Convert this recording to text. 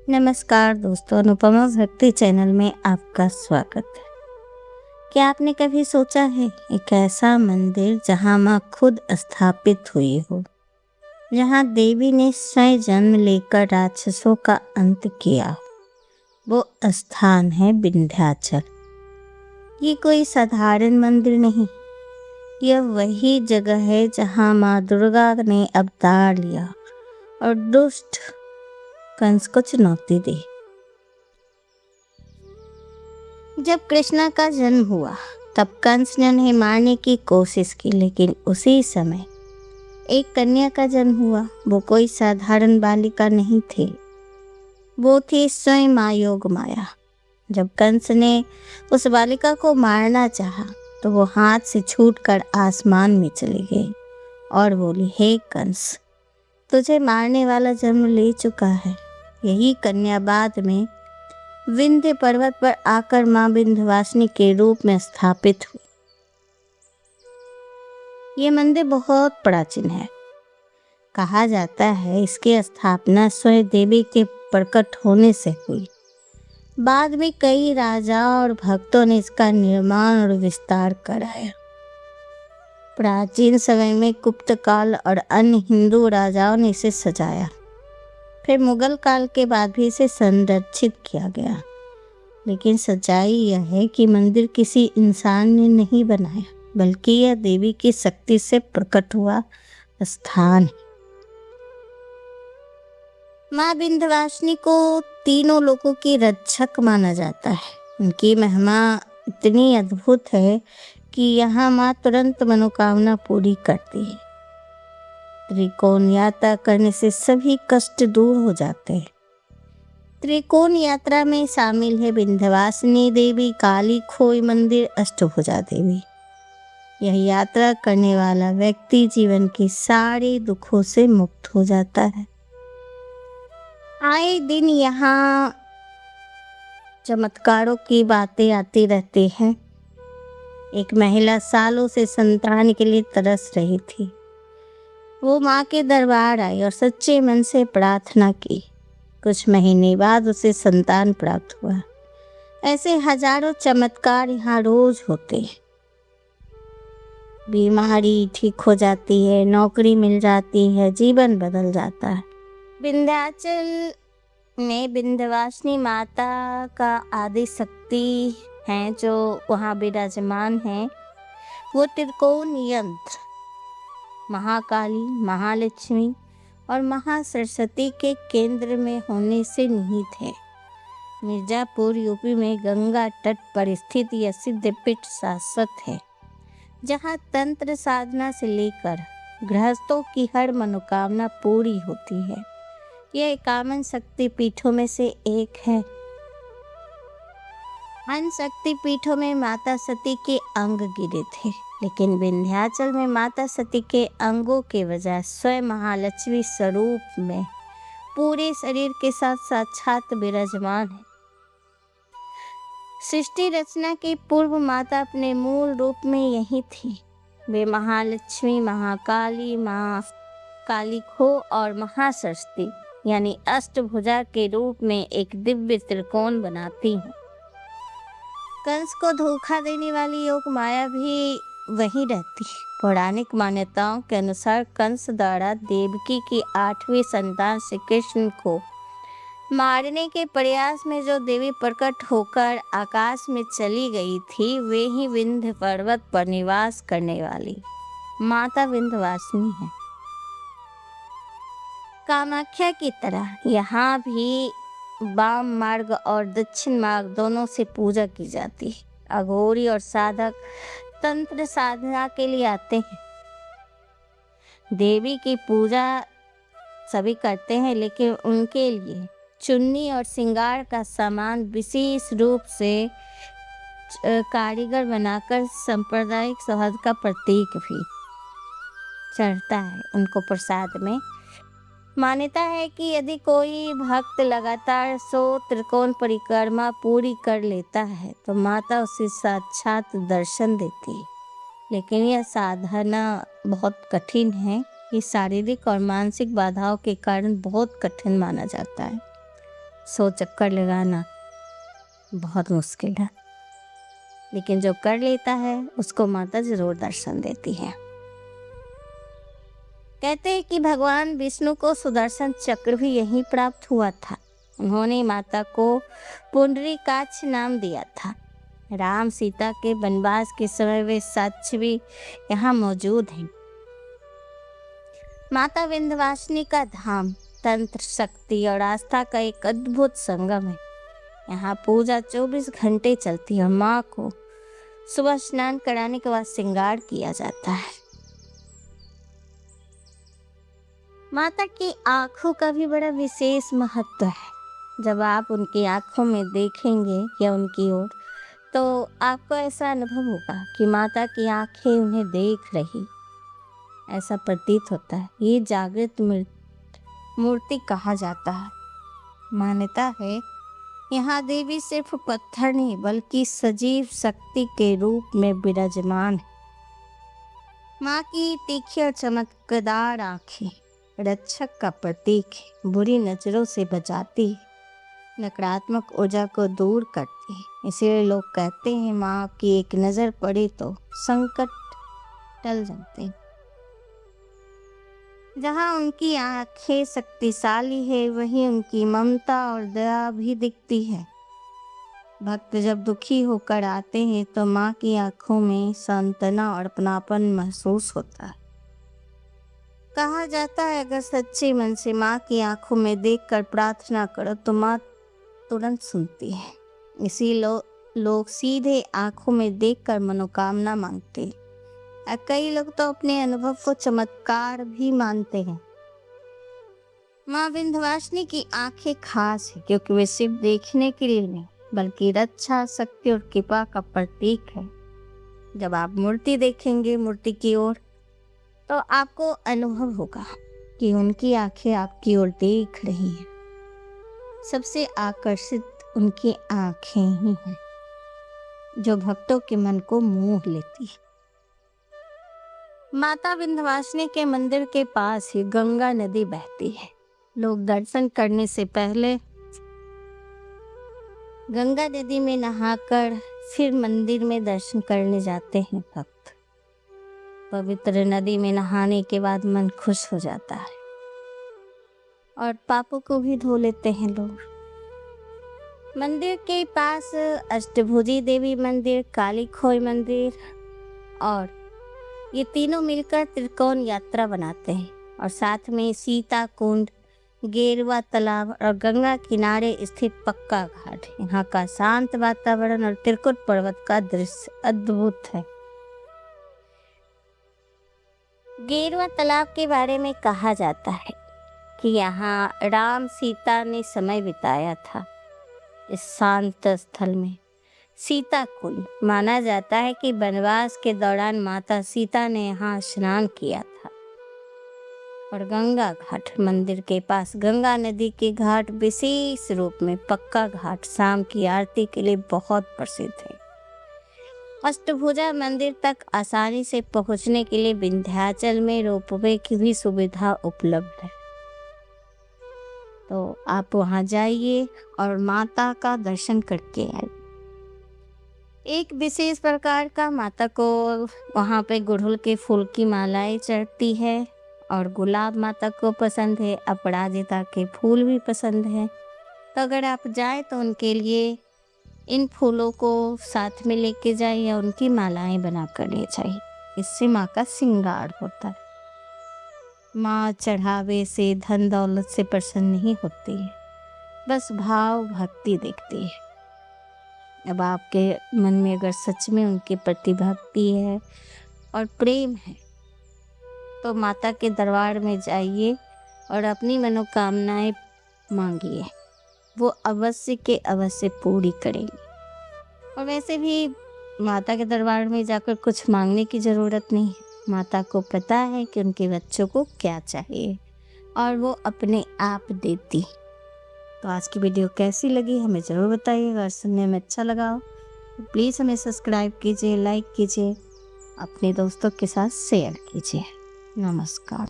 नमस्कार दोस्तों, अनुपमा भक्ति चैनल में आपका स्वागत है। क्या आपने कभी सोचा है एक ऐसा मंदिर जहां माँ खुद स्थापित हुई हो, जहां देवी ने स्वयं जन्म लेकर राक्षसों का अंत किया? वो स्थान है विंध्याचल। ये कोई साधारण मंदिर नहीं, यह वही जगह है जहां माँ दुर्गा ने अवतार लिया और दुष्ट कंस को चुनौती दी। जब कृष्णा का जन्म हुआ तब कंस ने उन्हें मारने की कोशिश की, लेकिन उसी समय एक कन्या का जन्म हुआ। वो कोई साधारण बालिका नहीं थी, वो थी स्वयं माँ योग माया। जब कंस ने उस बालिका को मारना चाहा तो वो हाथ से छूटकर आसमान में चली गई और बोली, हे कंस, तुझे मारने वाला जन्म ले चुका है। यही कन्या बाद में विंध्य पर्वत पर आकर मां विंध्यवासिनी के रूप में स्थापित हुई। ये मंदिर बहुत प्राचीन है। कहा जाता है इसकी स्थापना स्वयं देवी के प्रकट होने से हुई। बाद में कई राजाओं और भक्तों ने इसका निर्माण और विस्तार कराया। प्राचीन समय में गुप्त काल और अन्य हिंदू राजाओं ने इसे सजाया। फिर मुगल काल के बाद भी इसे संरक्षित किया गया। लेकिन सच्चाई यह है कि मंदिर किसी इंसान ने नहीं बनाया, बल्कि यह देवी की शक्ति से प्रकट हुआ स्थान है। माँ विंध्यवासिनी को तीनों लोगों की रक्षक माना जाता है। उनकी महिमा इतनी अद्भुत है कि यहाँ माँ तुरंत मनोकामना पूरी करती है। त्रिकोण यात्रा करने से सभी कष्ट दूर हो जाते हैं। त्रिकोण यात्रा में शामिल है विंध्यवासिनी देवी, काली खोई मंदिर, अष्टभुजा देवी। यह यात्रा करने वाला व्यक्ति जीवन के सारे दुखों से मुक्त हो जाता है। आए दिन यहाँ चमत्कारों की बातें आती रहती हैं। एक महिला सालों से संतान के लिए तरस रही थी। वो माँ के दरबार आई और सच्चे मन से प्रार्थना की। कुछ महीने बाद उसे संतान प्राप्त हुआ। ऐसे हजारों चमत्कार यहाँ रोज होते हैं। बीमारी ठीक हो जाती है, नौकरी मिल जाती है, जीवन बदल जाता है। विंध्याचल में विंध्यवासिनी माता का आदि शक्ति हैं जो वहाँ विराजमान हैं। वो त्रिकोण यंत्र महाकाली, महालक्ष्मी और महासरस्वती के केंद्र में होने से निहित है। मिर्जापुर यूपी में गंगा तट पर स्थित यह सिद्धपीठ शाश्वत है, जहाँ तंत्र साधना से लेकर गृहस्थों की हर मनोकामना पूरी होती है। यह 51 शक्ति पीठों में से एक है। अन्य शक्ति पीठों में माता सती के अंग गिरे थे, लेकिन विंध्याचल में माता सती के अंगों के बजाय स्वयं महालक्ष्मी स्वरूप में पूरे शरीर के साथ साक्षात विराजमान है। सृष्टि रचना के पूर्व माता अपने मूल रूप में यही थी। वे महालक्ष्मी, महाकाली, काली खो और महासरस्वती यानी अष्टभुजा के रूप में एक दिव्य त्रिकोण बनाती हैं। कंस को धोखा देने वाली योग माया भी वहीं रहती है। पौराणिक मान्यताओं के अनुसार कंस द्वारा देवकी की 8वीं संतान श्री कृष्ण को मारने के प्रयास में जो देवी प्रकट होकर आकाश में चली गई थी, वे ही विंध्य पर्वत पर निवास करने वाली माता विंध्यवासिनी है। कामाख्या की तरह यहाँ भी वाम मार्ग और दक्षिण मार्ग दोनों से पूजा की जाती है। अघोरी और साधक तंत्र साधना के लिए आते हैं। देवी की पूजा सभी करते हैं, लेकिन उनके लिए चुन्नी और श्रृंगार का सामान विशेष रूप से कारीगर बनाकर सांप्रदायिक सौहार्द का प्रतीक भी चढ़ता है उनको प्रसाद में। मान्यता है कि यदि कोई भक्त लगातार 100 त्रिकोण परिक्रमा पूरी कर लेता है तो माता उसे साक्षात दर्शन देती है। लेकिन यह साधना बहुत कठिन है। ये शारीरिक और मानसिक बाधाओं के कारण बहुत कठिन माना जाता है। 100 चक्कर लगाना बहुत मुश्किल है, लेकिन जो कर लेता है उसको माता जरूर दर्शन देती है। कहते हैं कि भगवान विष्णु को सुदर्शन चक्र भी यहीं प्राप्त हुआ था। उन्होंने माता को पुंडरीकाक्ष नाम दिया था। राम सीता के वनवास के समय वे साक्ष्य भी यहाँ मौजूद हैं। माता विंध्यवासिनी का धाम तंत्र, शक्ति और आस्था का एक अद्भुत संगम है। यहाँ पूजा 24 घंटे चलती है और माँ को सुबह स्नान कराने के बाद श्रृंगार किया जाता है। माता की आंखों का भी बड़ा विशेष महत्व है। जब आप उनकी आंखों में देखेंगे या उनकी ओर, तो आपको ऐसा अनुभव होगा कि माता की आंखें उन्हें देख रही, ऐसा प्रतीत होता है। ये जागृत मूर्ति कहा जाता है। मान्यता है यहाँ देवी सिर्फ पत्थर नहीं बल्कि सजीव शक्ति के रूप में विराजमान है। माँ की तीखी और चमकदार आंखें रक्षक का प्रतीक है, बुरी नजरों से बचाती है, नकारात्मक ऊर्जा को दूर करती है। इसीलिए लोग कहते हैं माँ की एक नज़र पड़े तो संकट टल जाते हैं। जहाँ उनकी आंखें शक्तिशाली है, वहीं उनकी ममता और दया भी दिखती है। भक्त जब दुखी होकर आते हैं तो माँ की आंखों में सांत्वना और अपनापन महसूस होता है। कहा जाता है अगर सच्चे मन से माँ की आंखों में देखकर प्रार्थना करो तो माँ तुरंत सुनती है। इसी लोग सीधे आंखों में देखकर मनोकामना मांगते हैं। कई लोग तो अपने अनुभव को चमत्कार भी मानते हैं। माँ विंध्यवासिनी की आंखें खास है क्योंकि वे सिर्फ देखने के लिए नहीं बल्कि रक्षा, शक्ति और कृपा का प्रतीक है। जब आप मूर्ति देखेंगे, मूर्ति की ओर, तो आपको अनुभव होगा कि उनकी आंखें आपकी ओर देख रही हैं। सबसे आकर्षित उनकी आंखें ही हैं जो भक्तों के मन को मोह लेती है। माता विंध्यवासिनी के मंदिर के पास ही गंगा नदी बहती है। लोग दर्शन करने से पहले गंगा नदी में नहाकर फिर मंदिर में दर्शन करने जाते हैं। भक्त पवित्र नदी में नहाने के बाद मन खुश हो जाता है और पापों को भी धो लेते हैं लोग। मंदिर के पास अष्टभुजी देवी मंदिर, काली खोई मंदिर और ये तीनों मिलकर त्रिकोण यात्रा बनाते हैं। और साथ में सीता कुंड, गेरुआ तालाब और गंगा किनारे स्थित पक्का घाट। यहाँ का शांत वातावरण और त्रिकुट पर्वत का दृश्य अद्भुत है। गेरुआ तालाब के बारे में कहा जाता है कि यहाँ राम सीता ने समय बिताया था। इस शांत स्थल में सीता कुंड माना जाता है कि वनवास के दौरान माता सीता ने यहाँ स्नान किया था। और गंगा घाट मंदिर के पास गंगा नदी के घाट विशेष रूप में पक्का घाट शाम की आरती के लिए बहुत प्रसिद्ध है। अष्टभुजा मंदिर तक आसानी से पहुंचने के लिए विंध्याचल में रोपवे की भी सुविधा उपलब्ध है। तो आप वहां जाइए और माता का दर्शन करके आइए। एक विशेष प्रकार का माता को वहाँ पे गुड़हल के फूल की मालाएं चढ़ती है और गुलाब माता को पसंद है, अपराजिता के फूल भी पसंद है। तो अगर आप जाएं तो उनके लिए इन फूलों को साथ में लेके जाए या उनकी मालाएं बना कर ले जाए। इससे माँ का श्रृंगार होता है। माँ चढ़ावे से, धन दौलत से प्रसन्न नहीं होती है, बस भाव भक्ति देखती है। अब आपके मन में अगर सच में उनके प्रति भक्ति है और प्रेम है तो माता के दरबार में जाइए और अपनी मनोकामनाएं मांगिए, वो अवश्य के अवश्य पूरी करेंगी। और वैसे भी माता के दरबार में जाकर कुछ मांगने की ज़रूरत नहीं है। माता को पता है कि उनके बच्चों को क्या चाहिए और वो अपने आप देती। तो आज की वीडियो कैसी लगी हमें ज़रूर बताइए। अगर सुनने में अच्छा लगा हो तो प्लीज़ हमें सब्सक्राइब कीजिए, लाइक कीजिए, अपने दोस्तों के साथ शेयर कीजिए। नमस्कार।